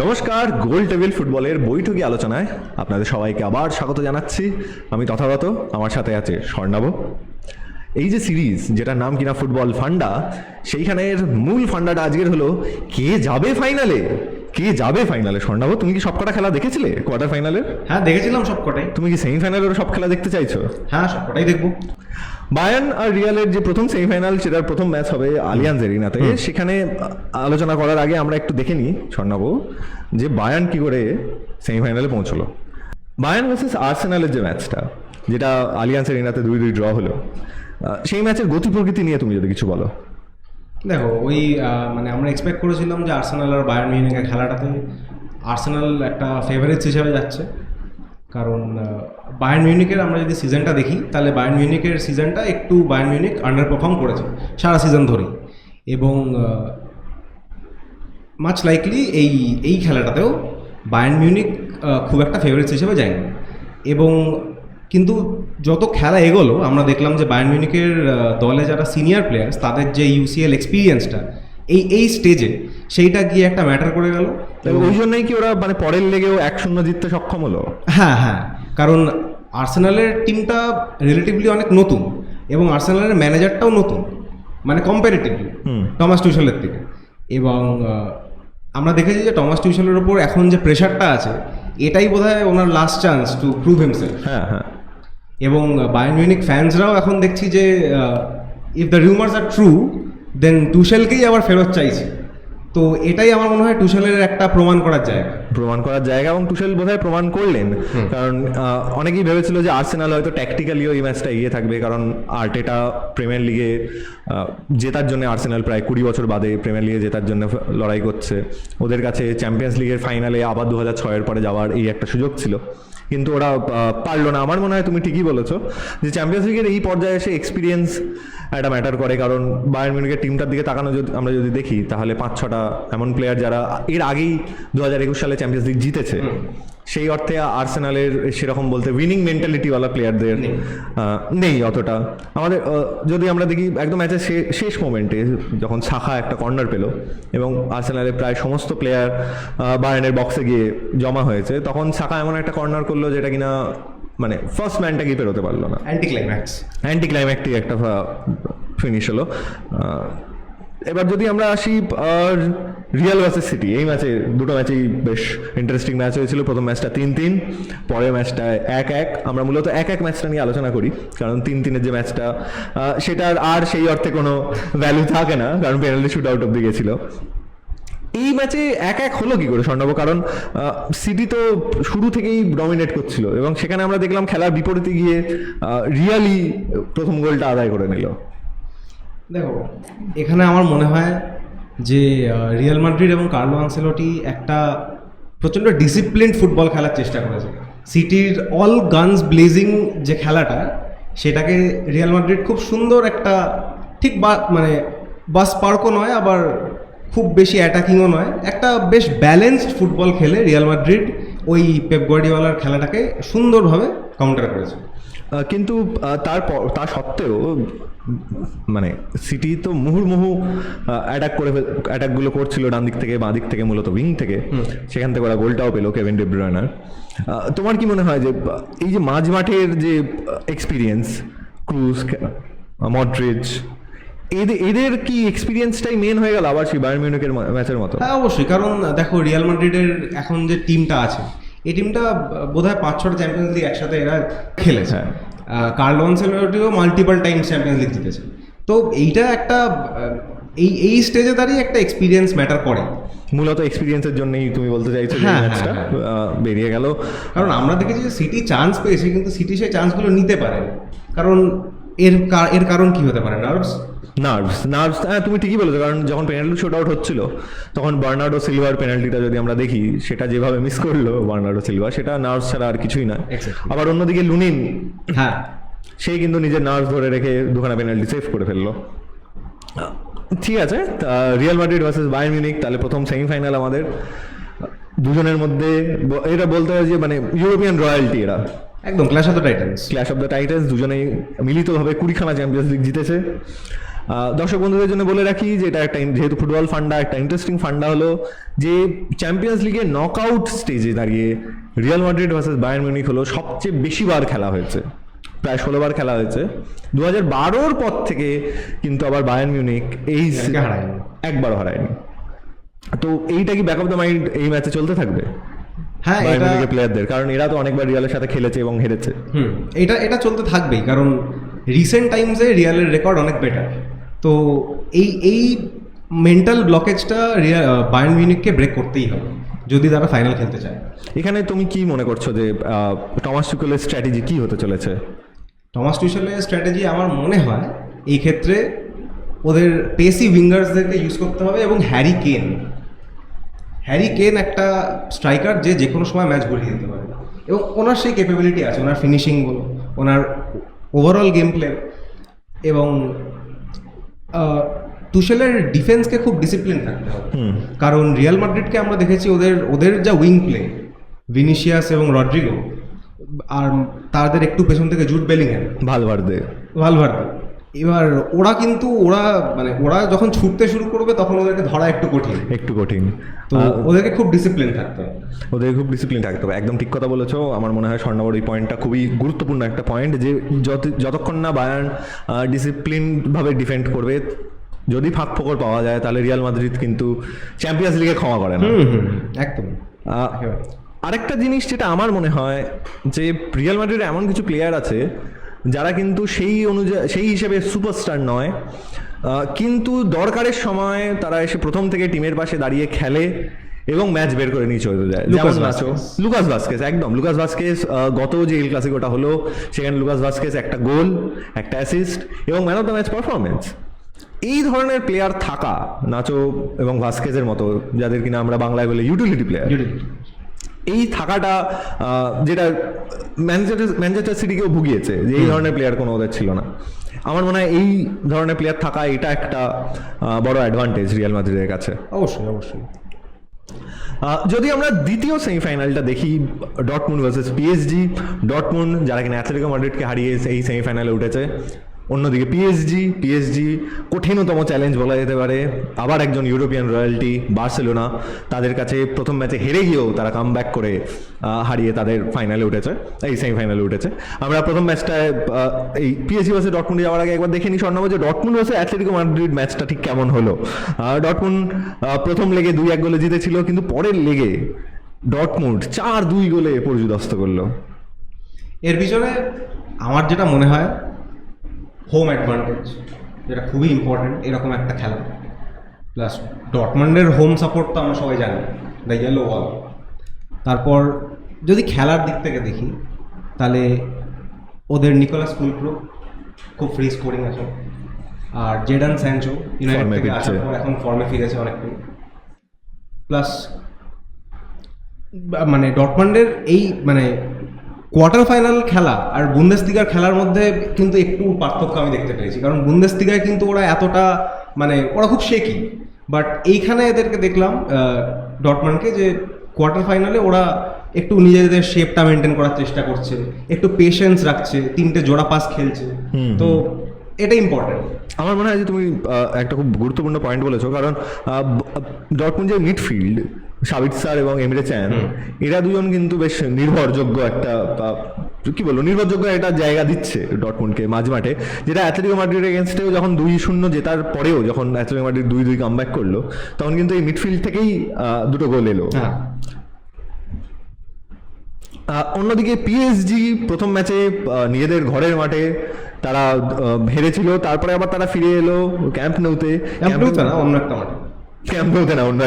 নমস্কার, গোল টেবিল ফুটবলের বৈঠকি আলোচনায় আপনাদের সবাইকে আবার স্বাগত জানাচ্ছি। আমি তথাগত, আমার সাথে আছে স্বর্ণাভ। এই যে সিরিজ যেটার নাম কিনা ফুটবল ফান্ডা, সেইখানের মূল ফান্ডাটা আজকের হলো কে যাবে ফাইনালে। কে যাবে ফাইনালে? স্বর্ণাভ, তুমি কি সবকটা খেলা দেখেছিলে কোয়ার্টার ফাইনালের? হ্যাঁ, দেখেছিলাম সবকটাই। তুমি কি সেমিফাইনালেরও সব খেলা দেখতে চাইছো? হ্যাঁ, সবকটাই দেখবো। বায়ার্ন আর রিয়ালের যে প্রথম সেমিফাইনাল, সেটার প্রথম ম্যাচ হবে আলিয়াঞ্জ এরিনাতে। সেখানে আলোচনা করার আগে আমরা একটু দেখে নিই স্বর্ণাভ, যে বায়ার্ন কি করে সেমিফাইনালে পৌঁছলো। বায়ার্ন ভার্সেস আর্সেনালের যে ম্যাচটা, যেটা আলিয়াঞ্জ এরিনাতে 2-2 ড্র হলো, সেই ম্যাচের গতি প্রকৃতি নিয়ে তুমি যদি কিছু বলো। দেখো, ওই আমরা এক্সপেক্ট করেছিলাম যে আর্সেনাল আর বায়ার্ন মিউনিখের খেলাটাতে আর্সেনাল একটা ফেভারিটস হিসেবে যাচ্ছে। কারণ বায়ার্ন মিউনিখের আমরা যদি সিজনটা দেখি, তাহলে বায়ার্ন মিউনিখের সিজনটা একটু বায়ার্ন মিউনিখ আন্ডার পারফর্ম করেছে সারা সিজন ধরেই। এবং মাচ লাইকলি এই খেলাটাতেও বায়ার্ন মিউনিখ খুব একটা ফেভারিটস হিসেবে যায়নি। এবং কিন্তু যত খেলা এগোলো, আমরা দেখলাম যে বায়ার্ন মিউনিখের দলে যারা সিনিয়র প্লেয়ার্স, তাদের যে ইউসিএল এক্সপিরিয়েন্সটা এই স্টেজে, সেইটা গিয়ে একটা ম্যাটার করে গেল। ওই জন্যই কি ওরা পরের লেগেও 1-0 জিততে সক্ষম হলো? হ্যাঁ হ্যাঁ, কারণ আর্সেনালের টিমটা রিলেটিভলি অনেক নতুন, এবং আর্সেনালের ম্যানেজারটাও নতুন, কম্পারেটিভলি টমাস টুশেলের থেকে। এবং আমরা দেখেছি যে টমাস টুশেলের ওপর এখন যে প্রেশারটা আছে, এটাই বোধহয় ওনার last chance to prove himself. হ্যাঁ হ্যাঁ। এবং বায়ার্ন মিউনিখ ফ্যান্সরাও এখন দেখছি যে if the rumours are true, then টুশেলকেই আবার ফেরত চাইছে। তো এটাই আমার মনে হয় টুশেলের একটা প্রমাণ করার জায়গা, এবং টুশেল বোধহয় প্রমাণ করলেন। কারণ অনেকেই ভেবেছিল যে আর্সেনাল হয়তো ট্যাকটিক্যালিও এই ম্যাচটা এগিয়ে থাকবে, কারণ আর্টেটা প্রিমিয়ার লিগে জেতার জন্য, আর্সেনাল প্রায় 20 বছর বাদে প্রিমিয়ার লিগে জেতার জন্য লড়াই করছে। ওদের কাছে চ্যাম্পিয়ন্স লিগের ফাইনালে আবার 2006-এর পরে যাওয়ার এই একটা সুযোগ ছিল, কিন্তু ওরা পারলো না। আমার মনে হয় তুমি ঠিকই বলেছো যে চ্যাম্পিয়ন্স লিগের এই পর্যায়ে এসে এক্সপিরিয়েন্স একটা ম্যাটার করে। কারণ বায়ার্ন মিউনিখের টিমটার দিকে তাকানো আমরা যদি দেখি, তাহলে 5-6টা এমন প্লেয়ার যারা এর আগেই 2021 সালে চ্যাম্পিয়ন্স লিগ জিতেছে। সেই অর্থে আর্সেনালের সেরকম বলতে উইনিং মেন্টালিটিওয়ালা প্লেয়ারদের নেই অতটা। আমাদের যদি আমরা দেখি একদম ম্যাচের শেষ মোমেন্টে, যখন সাখা একটা কর্নার পেল এবং আর্সেনালের প্রায় সমস্ত প্লেয়ার বায়ার্নের বক্সে গিয়ে জমা হয়েছে, তখন সাখা এমন একটা কর্নার করলো যেটা কিনা ফার্স্ট ম্যানটাকে পেরোতে পারলো না। অ্যান্টি ক্লাইম্যাক্টিক একটা ফিনিশ হলো। এবার যদি আমরা আসি রিয়াল ভার্সেস সিটি, এই ম্যাচে দুটো ম্যাচেই বেশ ইন্টারেস্টিং ম্যাচ হয়েছিল। প্রথম ম্যাচটা 3-3, পরের ম্যাচটা 1-1। আমরা মূলত 1-1 ম্যাচটা নিয়ে আলোচনা করি, কারণ 3-3-এর যে ম্যাচটা, সেটার আর সেই অর্থে কোনো ভ্যালু থাকে না, কারণ পেনাল্টি শুট আউট অব্দি গেছিল। এই ম্যাচে 1-1 হলো কি করে স্বর্ণাভ? কারণ সিটি তো শুরু থেকেই ডমিনেট করছিল, এবং সেখানে আমরা দেখলাম খেলার বিপরীতে গিয়ে রিয়ালি প্রথম গোলটা আদায় করে নিল। দেখো, এখানে আমার মনে হয় যে রিয়াল মাদ্রিদ এবং কার্লো আনসেলোটি একটা প্রচণ্ড ডিসিপ্লিনড ফুটবল খেলার চেষ্টা করেছে। সিটির অল গানস ব্লেজিং যে খেলাটা, সেটাকে রিয়াল মাদ্রিদ খুব সুন্দর একটা, ঠিক বাস পার্কও নয়, আবার খুব বেশি অ্যাটাকিংও নয়, একটা বেশ ব্যালেন্সড ফুটবল খেলে রিয়াল মাদ্রিদ ওই পেপ গার্দিওলার খেলাটাকে সুন্দরভাবে কাউন্টার করেছে। কিন্তু তা সত্ত্বেও সিটি তো মুহুর্মুহু অ্যাটাকগুলো করছিল ডান দিক থেকে, বাঁ দিক থেকে, মূলত উইং থেকে। সেখান থেকে ওরা গোলটাও পেলো কেভিন ডি ব্রুয়নার। তোমার কি মনে হয় যে এই যে মাঝ মাঠের যে এক্সপিরিয়েন্স, ক্রুজ, মডরিচ, এদের কি এক্সপিরিয়েন্সটাই মেন হয়ে গেল আবার সেই বায়ার্ন মিউনিখের ম্যাচের মতো? হ্যাঁ, অবশ্যই। কারণ দেখো, রিয়াল মাদ্রিদের এখন যে টিমটা আছে, এই টিমটা বোধহয় 5-6টা চ্যাম্পিয়ন্স লিগ একসাথে এরা খেলেছে। কার্লো আনচেলোটিও মাল্টিপল টাইম চ্যাম্পিয়ন্স লিগ জিতেছে। তো এইটা একটা এই স্টেজে দাঁড়িয়ে একটা এক্সপিরিয়েন্স ম্যাটার করে। মূলত এক্সপিরিয়েন্সের জন্যই তুমি বলতে চাইছো যে ম্যাচটা বেরিয়ে গেল। কারণ আমরা দেখেছি যে সিটি চান্স পেয়েছে, কিন্তু সিটি সেই চান্সগুলো নিতে পারে। কারণ এর কারণ কি হতে পারে? নার্ভস। হ্যাঁ, তুমি ঠিকই বলেছো। কারণ যখন পেনাল্টি শুট আউট হচ্ছিল, তখন বার্নার্ডো সিলভার পেনাল্টিটা যদি আমরা দেখি, সেটা যেভাবে মিস করলো বার্নার্ডো সিলভা, সেটা নার্ভস ছাড়া আর কিছুই না। আবার অন্যদিকে লুনিন, হ্যাঁ, সেই কিন্তু নিজের নার্ভস ধরে রেখে দুখানা পেনাল্টি সেভ করে ফেললো। ঠিক আছে, Real Madrid versus Bayern Munich, তাহলে প্রথম সেমিফাইনাল আমাদের দুজনের মধ্যে। এটা বলতে হয় যে ইউরোপিয়ান রয়্যালটি, এরা একদম ক্ল্যাশ অফ দ্য টাইটান্স। দুজনেই মিলিতভাবে 20খানা চ্যাম্পিয়ন্স লিগ জিতেছে। দর্শক বন্ধুদের জন্য বলে রাখি যে এটা একটা যেহেতু ফুটবল ফান্ডা, একটা ইন্টারেস্টিং ফান্ডা হলো যে চ্যাম্পিয়ন্স লিগের নকআউট স্টেজে দাঁড়িয়ে Real Madrid versus Bayern Munich হলো সবচেয়ে বেশি বার খেলা হয়েছে, প্রায় 16 বার খেলা হয়েছে। 2012 পর থেকে কিন্তু আবার বায়ার্ন মিউনিখ এই একবারও হারায়নি। তো এইটা কি ব্যাক অফ দ্য মাইন্ড এই ম্যাচে চলতে থাকবে হ্যাঁ বায়ার্ন মিউনিখের প্লেয়ারদের? কারণ এরা তো অনেকবার রিয়ালের সাথে খেলেছে এবং হেরেছে। এটা চলতে থাকবেই, কারণ রিসেন্ট টাইমসে রিয়ালের রেকর্ড অনেক বেটার। তো এই মেন্টাল ব্লকেজটা বায়ার্ন মিউনিখকে ব্রেক করতেই হবে যদি তারা ফাইনাল খেলতে চায়। এখানে তুমি কি মনে করছো যে টমাস টুখেলের স্ট্র্যাটেজি কি হতে চলেছে? টমাস টুখেলের স্ট্র্যাটেজি আমার মনে হয় এই ক্ষেত্রে ওদের পেসি উইঙ্গার্সদেরকে ইউজ করতে হবে, এবং হ্যারি কেন একটা স্ট্রাইকার যে কোনো সময় ম্যাচ ঘুরিয়ে দিতে পারে, এবং ওনার সেই ক্যাপাবিলিটি আছে, ওনার ফিনিশিং বলো, ওনার ওভারঅল গেম প্লে। এবং তুশেলের ডিফেন্সকে খুব ডিসিপ্লিন থাকতে হবে, কারণ রিয়াল মাদ্রিদকে আমরা দেখেছি ওদের যা উইং প্লে, ভিনিসিয়াস এবং রড্রিগো, আর তাদের একটু পেছন থেকে জুড বেলিংহ্যাম, ভালভার্দে, এবার ওরা যখন ছুটতে শুরু করবে তখন ওদেরকে ধরা একটু কঠিন। তো ওদেরকে খুব ডিসিপ্লিন থাকতে হবে। একদম ঠিক কথা বলেছো। আমার মনে হয় স্বর্ণবর এই পয়েন্টটা খুবই গুরুত্বপূর্ণ একটা পয়েন্ট, যে যতক্ষণ না বায়ার্ন ডিসিপ্লিন ভাবে ডিফেন্ড করবে, যদি ফাঁক ফোকর পাওয়া যায় তাহলে রিয়াল মাদ্রিদ কিন্তু চ্যাম্পিয়ন্স লিগে ক্ষমা করে না। একদম। আরেকটা জিনিস যেটা আমার মনে হয় যে রিয়াল মাদ্রিদে এমন কিছু প্লেয়ার আছে যারা কিন্তু সেই হিসেবে সুপারস্টার নয়, কিন্তু দরকারের সময় তারা এসে প্রথম থেকে টিমের পাশে দাঁড়িয়ে খেলে এবং ম্যাচ বের করে নিয়ে চলে যায়। লুকাস ভাস্কেস, একদম লুকাস ভাস্কেস গত যে এল ক্লাসিকোটা হলো সেখানে লুকাস ভাস্কেস একটা গোল, একটা অ্যাসিস্ট এবং man of the match performance. এই ধরনের প্লেয়ার থাকা, নাচো এবং ভাস্কেজের মতো, যাদের কিনা আমরা বাংলায় বলে ইউটিলিটি প্লেয়ার, এই থাকাটা যেটা ম্যানচেস্টার সিটিকেও ভুগিয়েছে, যে এই ধরনের প্লেয়ার কোনো ওদের ছিল না। আমার মনে হয় এই ধরনের প্লেয়ার থাকা এটা একটা বড় অ্যাডভান্টেজ রিয়াল মাদ্রিদের কাছে। অবশ্যই। যদি আমরা দ্বিতীয় সেমিফাইনালটা দেখি, ডর্টমুন্ড ভার্সেস পিএসজি, ডর্টমুন্ড যারা কিনা অ্যাথলেটিকো মাদ্রিদকে হারিয়ে এই সেমিফাইনালে উঠেছে, অন্যদিকে পিএসজি কঠিনতম চ্যালেঞ্জ বলা যেতে পারে, আবার একজন ইউরোপিয়ান রয়্যালটি বার্সেলোনা, তাদের কাছে প্রথম ম্যাচে হেরে গিয়েও তারা কাম ব্যাক করে হারিয়ে তাদের ফাইনালে উঠেছে, এই সেমিফাইনালে উঠেছে। আমরা প্রথম ম্যাচটায় এই পিএসজি ভার্সেস ডর্টমুন্ডে যাওয়ার আগে একবার দেখে নিই স্বর্ণব, যে ডর্টমুন্ড ভার্সেস অ্যাথলেটিকো মাদ্রিদ ম্যাচটা ঠিক কেমন হলো। ডর্টমুন্ড প্রথম লেগে 2-1 গোলে জিতেছিল, কিন্তু পরের লেগে ডর্টমুন্ড 4-2 গোলে পর্যুদস্ত করলো। এর পিছনে আমার যেটা মনে হয় হোম অ্যাডভান্টেজ, যেটা খুবই ইম্পর্টেন্ট এরকম একটা খেলা, প্লাস ডর্টমুন্ডের হোম সাপোর্ট তো আমরা সবাই জানি, দ্য ইয়েলো ওয়াল। তারপর যদি খেলার দিক থেকে দেখি তাহলে ওদের নিকোলাস ফুলক্রুক খুব ফ্রি স্কোরিং আছে, আর জেডন স্যানচো ইউনাইটেড থেকে আসার পর এখন ফর্মে ফিরেছে অনেকটাই। প্লাস মানে ডর্টমুন্ডের এই কোয়ার্টার ফাইনাল খেলা আর বুন্দেসলিগার খেলার মধ্যে কিন্তু একটু পার্থক্য আমি দেখতে পেয়েছি, কারণ বুন্দেসলিগায় কিন্তু ওরা এতটা ওরা খুব শেকি, বাট এইখানে এদেরকে দেখলাম ডর্টমুন্ডকে যে কোয়ার্টার ফাইনালে ওরা একটু নিজেদের শেপটা মেনটেন করার চেষ্টা করছে, একটু পেশেন্স রাখছে, 3টে জোড়া পাস খেলছে, তো এটা ইম্পর্টেন্ট। আমার মনে হয় যে তুমি একটা খুব গুরুত্বপূর্ণ পয়েন্ট বলেছো, কারণ ডর্টমুন্ডের মিডফিল্ড সাবিৎসার এবং এমরে চ্যান, এরা দুজন কিন্তু বেশ নির্ভরযোগ্য একটা নির্ভরযোগ্য একটা জায়গা দিচ্ছে ডর্টমুন্ডকে মাঝমাঠে, যেটা অ্যাথলেটিকো মাদ্রিদের এগেনস্টেও যখন 2-0 জেতার পরেও যখন অ্যাথলেটিকো মাদ্রিদ 2-2 কামব্যাক করলো, তখন কিন্তু এই মিডফিল্ড থেকেই 2টো গোল এলো। অন্যদিকে পিএসজি প্রথম ম্যাচে নিজেদের ঘরের মাঠে তারা হেরেছিল, তারপরে আবার তারা ফিরে এলো ক্যাম্প নেউতে অন্য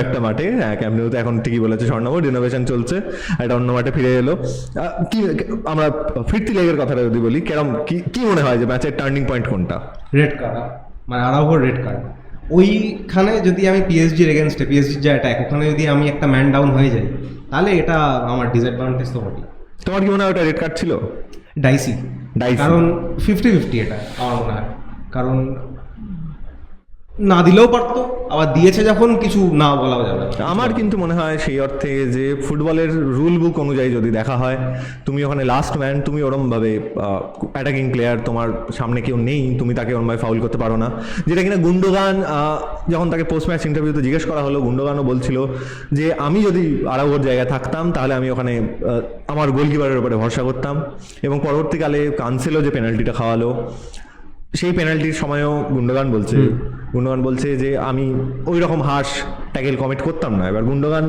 একটা মাঠে। হ্যাঁ, ক্যাম্প নেউতে এখন ঠিকই বলেছে স্বর্ণব, রিনোভেশন চলছে, একটা অন্য মাঠে ফিরে এলো। কি আমরা ফিরতি লেগের কথাটা যদি বলি, কেরম কি মনে হয় যে ম্যাচের টার্নিং পয়েন্ট কোনটা? রেড কার্ড, আরাউহোর রেড কার্ড। ওইখানে যদি আমি পিএসজির এগেনস্টে, পিএসজির যে অ্যাটাক, ওখানে যদি আমি একটা ম্যান ডাউন হয়ে যাই, তাহলে এটা আমার ডিসঅ্যাডভান্টেজ তো বটেই। তোমার কি মনে হয় ওটা রেড কার্ড ছিল? ডাইসি, কারণ 50-50 এটা আমার মনে হয়, কারণ না দিলেও পারতো, আবার দিয়েছে যখন কিছু না বলাও যাবে না। আমার কিন্তু মনে হয় সেই অর্থে যে ফুটবলের রুল বুক অনুযায়ী যদি দেখা হয়, তুমি ওখানে লাস্ট ম্যান, তুমি ওরমভাবে অ্যাটাকিং প্লেয়ার, তোমার সামনে কেউ নেই, তুমি তাকে ওরমভাবে ফাউল করতে পারো না। যেটা কিনা গুন্ডোগান যখন তাকে পোস্ট ম্যাচ ইন্টারভিউতে জিজ্ঞেস করা হলো, গুন্ডোগানও বলছিল যে আমি যদি আরাউগোর জায়গায় থাকতাম তাহলে আমি ওখানে আমার গোলকিপারের উপরে ভরসা করতাম। এবং পরবর্তীকালে কানসেলো যে পেনাল্টিটা খাওয়ালো, সেই পেনাল্টির সময়ও গুন্ডোগান বলছে যে আমি ওই রকম হার্শ ট্যাকেল কমিট করতাম না। এবার গুন্ডোগান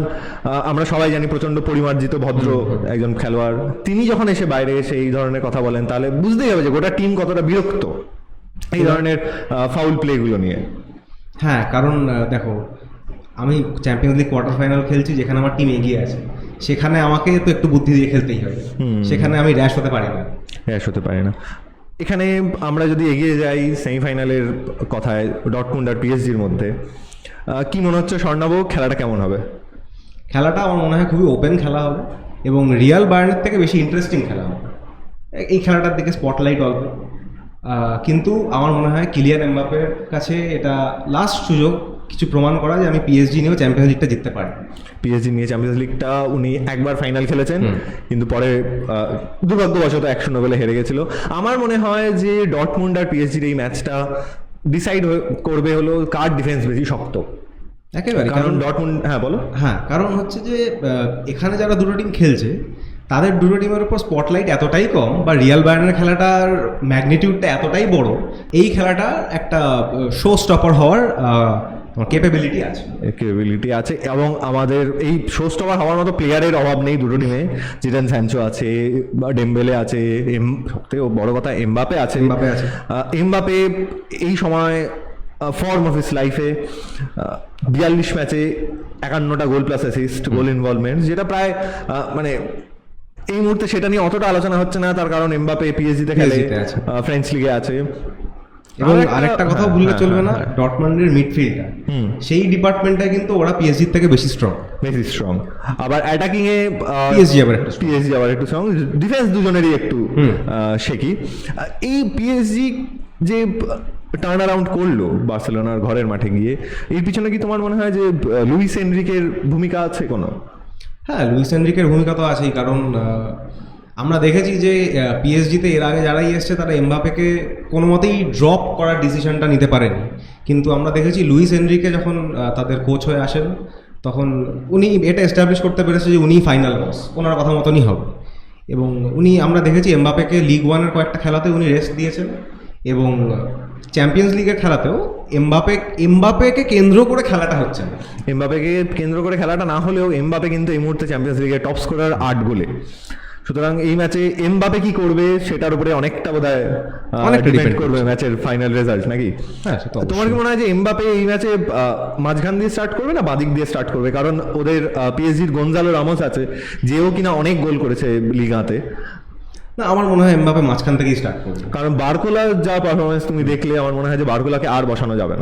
আমরা সবাই জানি প্রচণ্ড পরিমার্জিত ভদ্র একজন খেলোয়াড়, তিনি যখন এসে বাইরে এসে এই ধরনের কথা বলেন তাহলে বুঝতেই হবে যে গোটা টিম কতটা বিরক্ত এই ধরনের ফাউল প্লেগুলো নিয়ে। হ্যাঁ, কারণ দেখো, আমি চ্যাম্পিয়ন্স লিগ কোয়ার্টার ফাইনাল খেলছি যেখানে আমার টিম এগিয়ে আছে, সেখানে আমাকে তো একটু বুদ্ধি দিয়ে খেলতেই হবে, সেখানে আমি র্যাশ হতে পারি না। এখানে আমরা যদি এগিয়ে যাই সেমিফাইনালের কথায়, ডটমুন্ড আর পিএসজির মধ্যে, কি মনে হচ্ছে স্বর্ণাভ, খেলাটা কেমন হবে? খেলাটা আমার মনে হয় খুবই ওপেন খেলা হবে এবং রিয়াল বায়ার্নের থেকে বেশি ইন্টারেস্টিং খেলা হবে। এই খেলাটার দিকে স্পটলাইট অল্প, কিন্তু আমার মনে হয় কিলিয়ান এমবাপ্পের কাছে এটা লাস্ট সুযোগ কিছু প্রমাণ করা যে আমি পিএসজি নিয়েও চ্যাম্পিয়ন্স লিগটা জিততে পারি। পিএসজি নিয়ে চ্যাম্পিয়ন্স লিগটা উনি একবার ফাইনাল খেলেছেন, কিন্তু পরে দুর্ভাগ্যবশত 1-0 গোলে হেরে গেছিল। আমার মনে হয় যে ডটমুন্ড আর পিএসজির এই ম্যাচটা ডিসাইড করবে হলো কার ডিফেন্স বেশি শক্ত। একেবারে, কারণ ডটমুন্ড, হ্যাঁ বলো। হ্যাঁ, কারণ হচ্ছে যে এখানে যারা দুটো টিম খেলছে তাদের দুটো টিমের উপর স্পটলাইট এতটাই কম, বা রিয়াল বায়ার্নের খেলাটার ম্যাগনিটিউডটা এতটাই বড়, এই খেলাটা একটা শো স্টপার হওয়ার ক্যাপাবিলিটি আছে। এবং আমাদের এই শো স্টপার হওয়ার মতো প্লেয়ারের অভাব নেই দুটো টিমে। জিডান স্যানচো আছে, বা ডেম্বেলে আছে, সবথেকে বড় কথা এমবাপে আছে। এমবাপে এই সময় ফর্ম অফ হিস লাইফে 42 ম্যাচে 51টা গোল প্লাস অ্যাসিস্ট, গোল ইনভলভমেন্ট, যেটা প্রায় মানে এই মুহূর্তে সেটা নিয়ে অতটা আলোচনা হচ্ছে না, তার কারণ এমবাপে পিএসজিতে খেলে, ফ্রেঞ্চ লিগে আছে। এবং আরেকটা কথা বললে চলবে না, ডটমন্ডের মিডফিল্ডটা, সেই ডিপার্টমেন্টটা কিন্তু ওরা পিএসজির থেকে বেশি স্ট্রং। আবার অ্যাটাকিং এ পিএসজি আবার একটু স্ট্রং, ডিফেন্স দুজনেরই একটু শেকি। এই পিএসজি যে টার্ন অ্যারাউন্ড করলো বার্সেলোনার ঘরের মাঠে গিয়ে, এর পিছনে কি তোমার মনে হয় যে লুইস এনরিকের ভূমিকা আছে কোনো? হ্যাঁ, লুইস এনরিকের ভূমিকা তো আছেই, কারণ আমরা দেখেছি যে পিএসজিতে এর আগে যারাই এসছে তারা এমবাপেকে কোনো মতেই ড্রপ করার ডিসিশনটা নিতে পারেনি, কিন্তু আমরা দেখেছি লুইস এনরিকে যখন তাদের কোচ হয়ে আসেন তখন উনি এটা এস্টাবলিশ করতে পেরেছে যে উনি ফাইনাল বস, ওনার কথা মতনই হবে। এবং আমরা দেখেছি এমবাপেকে লিগ ওয়ানের কয়েকটা খেলাতে উনি রেস্ট দিয়েছেন, এবং চ্যাম্পিয়ন্স লিগের খেলাতেও এমবাপেকে কেন্দ্র করে খেলাটা হচ্ছে না। এমবাপেকে কেন্দ্র করে খেলাটা না হলেও এমবাপে কিন্তু এই মুহূর্তে চ্যাম্পিয়ন্স লিগের টপ স্কোরার 8 গোলে। সুতরাং এই ম্যাচে এমবাপে কি করবে সেটার উপরে অনেকটা বোধহয় ডিপেন্ড করবে ম্যাচের ফাইনাল রেজাল্ট, নাকি? হ্যাঁ, তোমার কি মনে হয় যে এমবাপে এই ম্যাচে মাঝখান দিয়ে স্টার্ট করবে না বাদিক দিয়ে স্টার্ট করবে? কারণ ওদের পিএসজির গঞ্জালো রামোস আছে, যেও কিনা অনেক গোল করেছে লিগাতে। না, আমার মনে হয় এমবাপে মাঝখান থেকেই স্টার্ট করবে, কারণ বার্কোলার যা পারফরমেন্স তুমি দেখলে, আমার মনে হয় যে বার্কোলাকে আর বসানো যাবে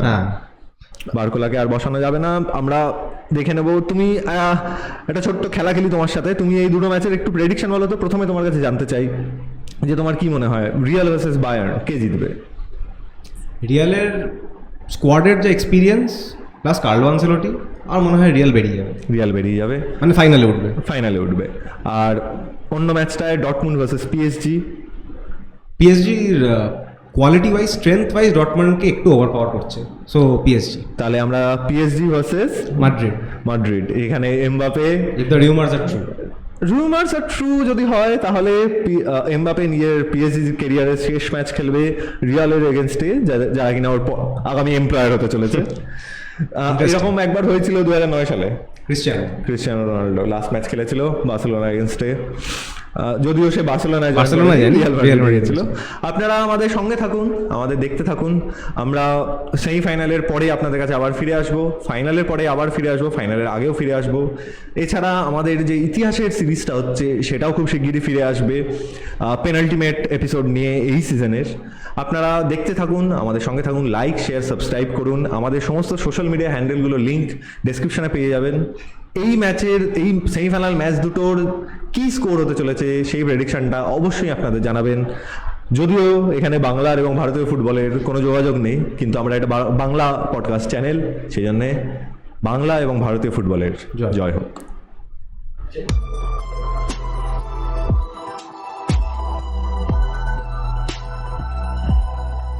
না। আমরা দেখে নেব। তুমি একটা ছোট্ট খেলা খেলি তোমার সাথে, তুমি এই দুটো ম্যাচের একটু প্রেডিকশন বলো তো। প্রথমে তোমার কাছে জানতে চাই যে তোমার কি মনে হয় রিয়াল ভার্সেস বায়ার্ন কে জিতবে? রিয়ালের স্কোয়াডের যে এক্সপিরিয়েন্স প্লাস কার্লো আনচেলটি, আমার মনে হয় রিয়াল বেরিয়ে যাবে, মানে ফাইনালে উঠবে। আর অন্য ম্যাচটায় ডটমুন্ড ভার্সেস পিএসজির কোয়ালিটি ওয়াইজ, স্ট্রেংথ ওয়াইজ ডটমন্ডকে একটু ওভার পাওয়ার করছে, সো পিএসজি। তাহলে আমরা পিএসজি ভার্সেস মাদ্রিদ। এখানে Mbappe, if the rumours are true যদি হয়, তাহলে এমবাপে নিজের পিএসজি ক্যারিয়ারের শেষ ম্যাচ খেলবে রিয়ালের এগেনস্টে, যারা কিনা ওর আগামী এমপ্লয়ার হতে চলেছে। এরকম একবার হয়েছিল 2009 সালে, ক্রিস্টিয়ানো রোনাল্ডো লাস্ট ম্যাচ খেলেছিল বার্সেলোনা এগেনস্টে, যদিও সে বার্সেলোনায় ছিল। আপনারা আমাদের সঙ্গে থাকুন, আমাদের দেখতে থাকুন। আমরা সেমিফাইনালের পরে আপনাদের কাছে আবার ফিরে আসবো, ফাইনালের পরে আবার ফিরে আসবো, ফাইনালের আগেও ফিরে আসবো। এছাড়া আমাদের যে ইতিহাসের সিরিজটা হচ্ছে সেটাও খুব শিগগিরই ফিরে আসবে পেনাল্টিমেট এপিসোড নিয়ে এই সিজনের। আপনারা দেখতে থাকুন, আমাদের সঙ্গে থাকুন, লাইক, শেয়ার, সাবস্ক্রাইব করুন। আমাদের সমস্ত সোশ্যাল মিডিয়া হ্যান্ডেলগুলোর লিঙ্ক ডেসক্রিপশনে পেয়ে যাবেন। এই ম্যাচের, এই সেমিফাইনাল ম্যাচ দুটোর কি স্কোর হতে চলেছে সেই প্রেডিকশনটা অবশ্যই আপনাদের জানাবেন। যদিও এখানে বাংলার এবং ভারতীয় ফুটবলের কোনো যোগাযোগ নেই, কিন্তু আমরা একটা বাংলা পডকাস্ট চ্যানেল, সেই জন্যে বাংলা এবং ভারতীয় ফুটবলের জয় হোক।